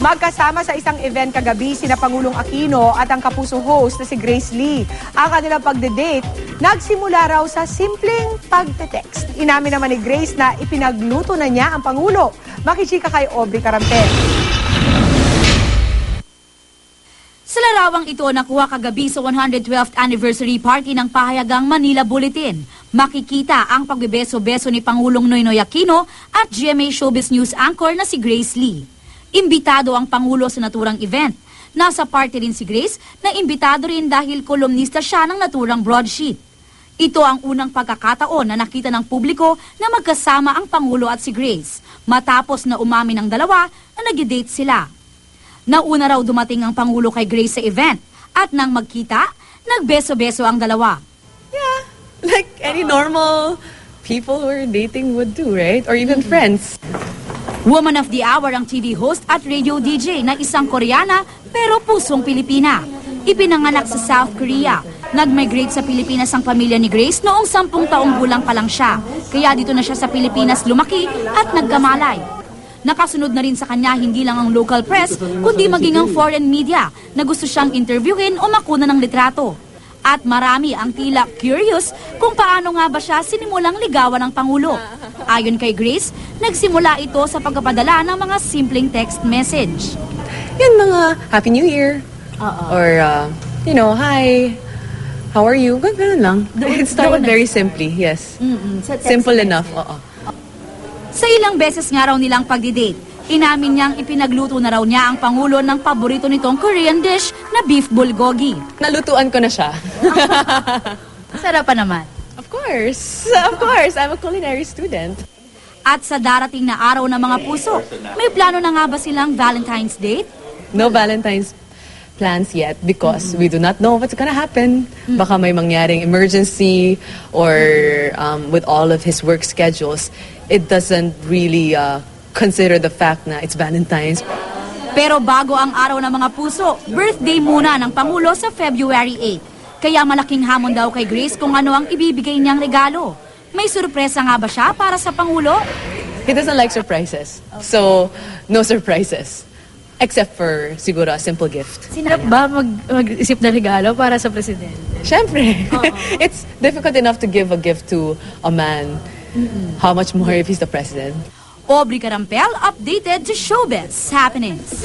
Magkasama sa isang event kagabi sina Pangulong Aquino at ang kapuso host na si Grace Lee. Ang kanilang pagde-date, nagsimula raw sa simpleng pagte-text. Inamin naman ni Grace na ipinagluto na niya ang Pangulo. Makichika kay Aubrey Carampel. Sa larawang ito nakuha kagabi sa 112th anniversary party ng pahayagang Manila Bulletin. Makikita ang pagbebeso-beso ni Pangulong Noynoy Aquino at GMA Showbiz News anchor na si Grace Lee. Imbitado ang Pangulo sa naturang event. Nasa party rin si Grace na imbitado rin dahil kolumnista siya ng naturang broadsheet. Ito ang unang pagkakataon na nakita ng publiko na magkasama ang Pangulo at si Grace, matapos na umamin ang dalawa na nag-date sila. Nauna raw dumating ang Pangulo kay Grace sa event at nang magkita, nagbeso-beso ang dalawa. Yeah, like any normal people who are dating would do, right? Or even friends. Woman of the Hour ang TV host at radio DJ na isang Koreana pero pusong Pilipina. Ipinanganak sa South Korea. Nag-migrate sa Pilipinas ang pamilya ni Grace noong 10 taong gulang pa lang siya. Kaya dito na siya sa Pilipinas lumaki at nagkamalay. Nakasunod na rin sa kanya hindi lang ang local press, kundi maging ang foreign media na gusto siyang interviewin o makuna ng litrato. At marami ang tila curious kung paano nga ba siya sinimulang ligawan ng Pangulo. Ayon kay Grace, nagsimula ito sa pagpapadala ng mga simpleng text message. Yan mga Happy New Year. Or, hi, how are you? Ganun lang. It started very simply, yes. Simple enough, oo. Sa ilang beses nga raw nilang pagdidate, inamin niyang ipinagluto na raw niya ang Pangulo ng paborito nitong Korean dish na beef bulgogi. Nalutuan ko na siya. Sarap pa naman. Of course. I'm a culinary student. At sa darating na araw ng mga puso, may plano na nga ba silang Valentine's date? No Valentine's plans yet because we do not know what's gonna happen. Baka may mangyaring emergency or with all of his work schedules, it doesn't really consider the fact na it's Valentine's. Pero bago ang araw ng mga puso, birthday muna ng Pangulo sa February 8. Kaya malaking hamon daw kay Grace kung ano ang ibibigay niyang regalo. May surpresa nga ba siya para sa Pangulo? He doesn't like surprises. So, no surprises. Except for, siguro, a simple gift. Sinap ba mag-isip na regalo para sa presidente? Siyempre. It's difficult enough to give a gift to a man. How much more if he's the president? Aubrey Carampel updated to Showbiz Happenings.